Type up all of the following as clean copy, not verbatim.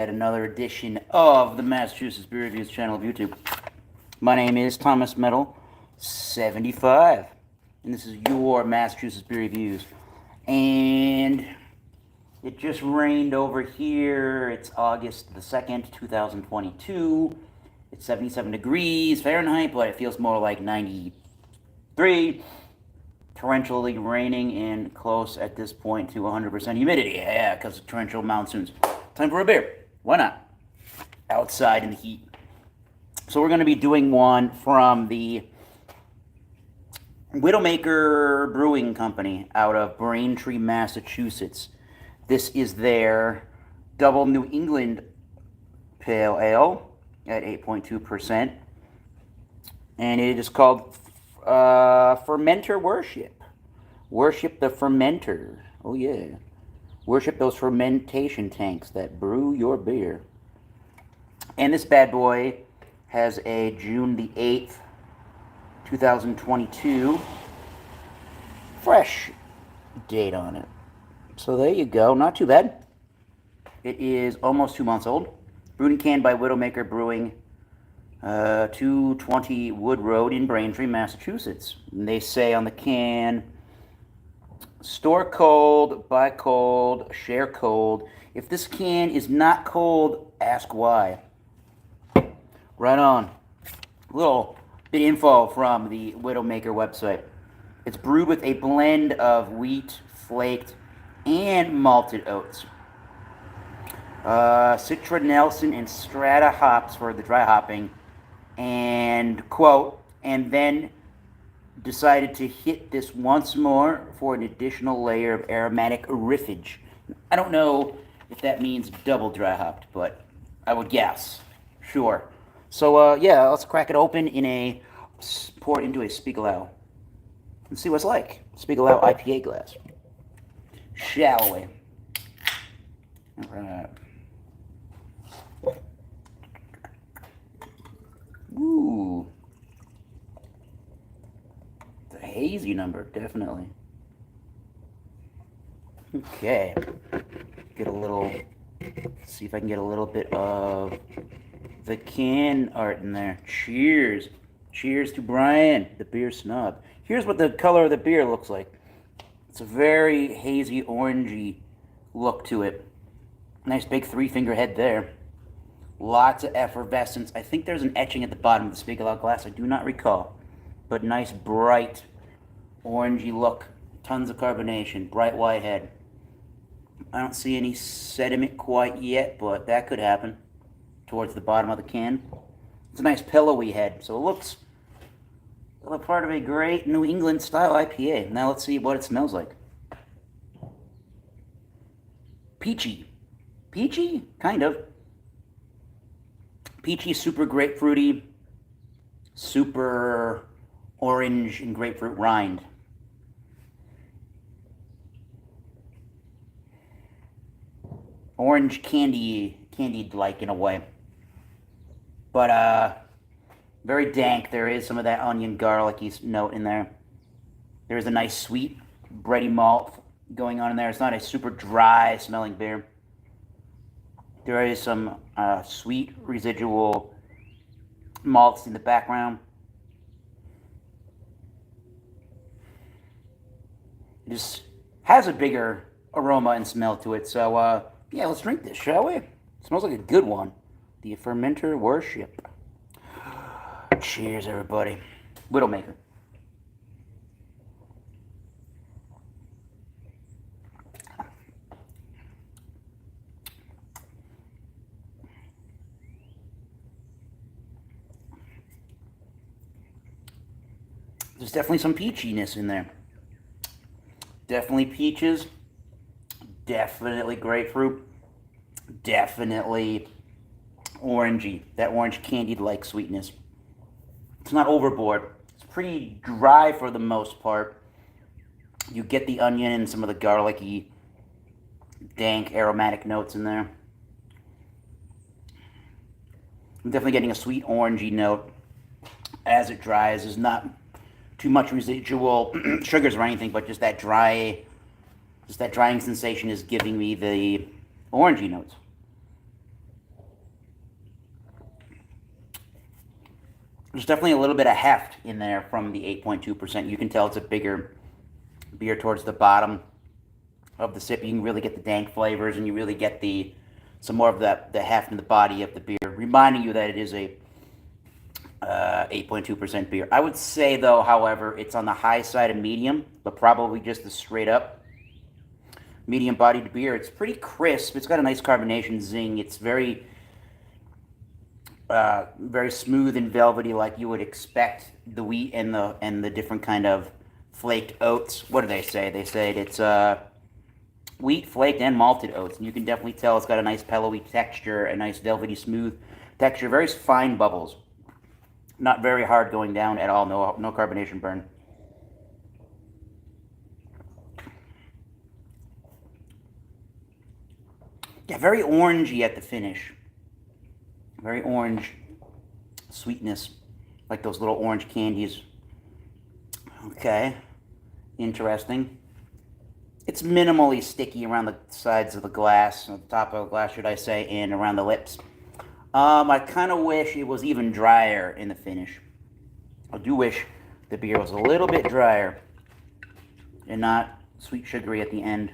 At another edition of the Massachusetts Beer Reviews channel of YouTube. My name is Thomas Metal 75, and this is your Massachusetts Beer Reviews. And it just rained over here. It's August the 2nd, 2022. It's 77 degrees Fahrenheit, but it feels more like 93. Torrentially raining and close at this point to 100% humidity. Yeah, because of torrential monsoons. Time for a beer. Why not? Outside in the heat. So we're going to be doing one from the Widowmaker Brewing Company out of Braintree, Massachusetts. This is their Double New England Pale Ale at 8.2%. And it is called Fermenter Worship. Worship the Fermenter. Oh, yeah. Worship those fermentation tanks that brew your beer. And this bad boy has a June the 8th, 2022 fresh date on it. So there you go. Not too bad. It is almost 2 months old. Brewed and canned by Widowmaker Brewing, 220 Wood Road in Braintree, Massachusetts. And they say on the can, store cold, buy cold, share cold. If this can is not cold, ask why. Right on. A little bit of info from the Widowmaker website. It's brewed with a blend of wheat, flaked, and malted oats. Citra Nelson and Strata hops for the dry hopping. And, quote, and then decided to hit this once more for an additional layer of aromatic riffage. I don't know if that means double dry hopped, but I would guess. Sure. So, yeah, let's crack it open pour it into a Spiegelau and see what it's like. Spiegelau IPA glass. Shall we? All right. Ooh. Hazy number, definitely. Okay. See if I can get a little bit of the can art in there. Cheers. Cheers to Brian, the beer snob. Here's what the color of the beer looks like. It's a very hazy, orangey look to it. Nice big three-finger head there. Lots of effervescence. I think there's an etching at the bottom of the Spiegelau glass. I do not recall. But nice, bright, orangey look. Tons of carbonation. Bright white head. I don't see any sediment quite yet, but that could happen towards the bottom of the can. It's a nice pillowy head, so it looks like part of a great New England style IPA. Now let's see what it smells like. Peachy. Peachy? Kind of. Peachy, super grapefruity, super orange and grapefruit rind. Orange candied-like in a way. But, very dank. There is some of that onion garlicky note in there. There's a nice sweet bready malt going on in there. It's not a super dry smelling beer. There is some sweet residual malts in the background. It just has a bigger aroma and smell to it. So, yeah, let's drink this, shall we? It smells like a good one. The Fermenter Worship. Cheers, everybody. Widowmaker. There's definitely some peachiness in there. Definitely peaches. Definitely grapefruit. Definitely orangey. That orange candied-like sweetness. It's not overboard. It's pretty dry for the most part. You get the onion and some of the garlicky, dank, aromatic notes in there. I'm definitely getting a sweet orangey note as it dries. There's not too much residual sugars or anything, but just that drying sensation is giving me the orangey notes. There's definitely a little bit of heft in there from the 8.2%. You can tell it's a bigger beer towards the bottom of the sip. You can really get the dank flavors, and you really get some more of the heft in the body of the beer, reminding you that it is a 8.2% beer. I would say, though, however, it's on the high side of medium, but probably just the straight up medium-bodied beer. It's pretty crisp. It's got a nice carbonation zing. It's very very smooth and velvety, like you would expect the wheat and the different kind of flaked oats. What do they say? They say it's wheat, flaked, and malted oats. And you can definitely tell it's got a nice pillowy texture, a nice velvety smooth texture, very fine bubbles. Not very hard going down at all. No carbonation burn. Yeah, very orangey at the finish. Very orange sweetness, like those little orange candies. Okay, interesting. It's minimally sticky around the sides of the glass, or the top of the glass, should I say, and around the lips. I kind of wish it was even drier in the finish. I do wish the beer was a little bit drier and not sweet sugary at the end.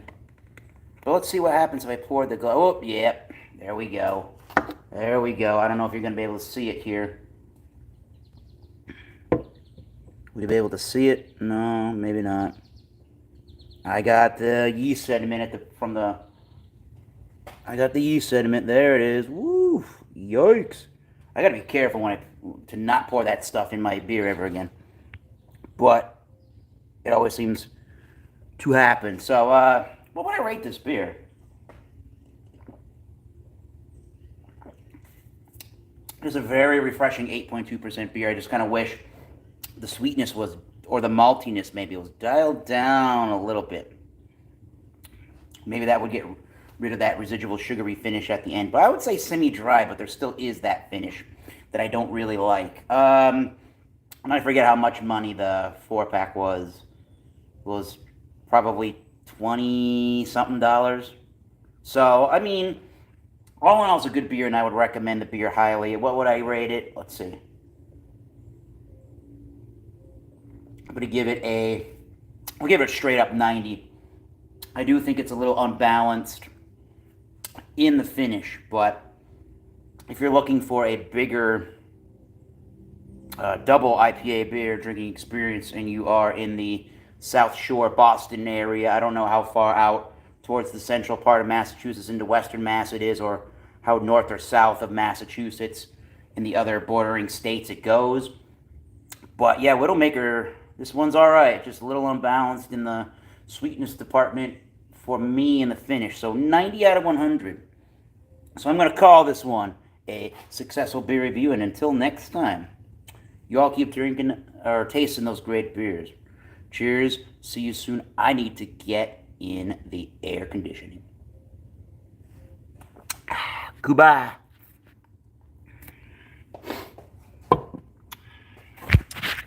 But let's see what happens if I pour the glass. Oh, yep, there we go. There we go. I don't know if you're going to be able to see it here. Would you be able to see it? No, maybe not. I got the yeast sediment I got the yeast sediment. There it is. Woo! Yikes! I got to be careful to not pour that stuff in my beer ever again. But it always seems to happen. So, what would I rate this beer? It's a very refreshing 8.2% beer. I just kind of wish the sweetness was, or the maltiness maybe, was dialed down a little bit. Maybe that would get rid of that residual sugary finish at the end. But I would say semi-dry, but there still is that finish that I don't really like. And I forget how much money the 4-pack was. It was probably $20-something. So, I mean, all in all, it's a good beer, and I would recommend the beer highly. What would I rate it? Let's see. I'm going to give it I'll give it a straight up 90. I do think it's a little unbalanced in the finish, but if you're looking for a bigger double IPA beer drinking experience and you are in the South Shore, Boston area, I don't know how far out towards the central part of Massachusetts into western Mass it is, or how north or south of Massachusetts in the other bordering states it goes. But yeah, Widowmaker, this one's alright, just a little unbalanced in the sweetness department for me in the finish. So 90 out of 100. So I'm going to call this one a successful beer review, and until next time, you all keep drinking or tasting those great beers. Cheers, see you soon. I need to get in the air conditioning. Goodbye.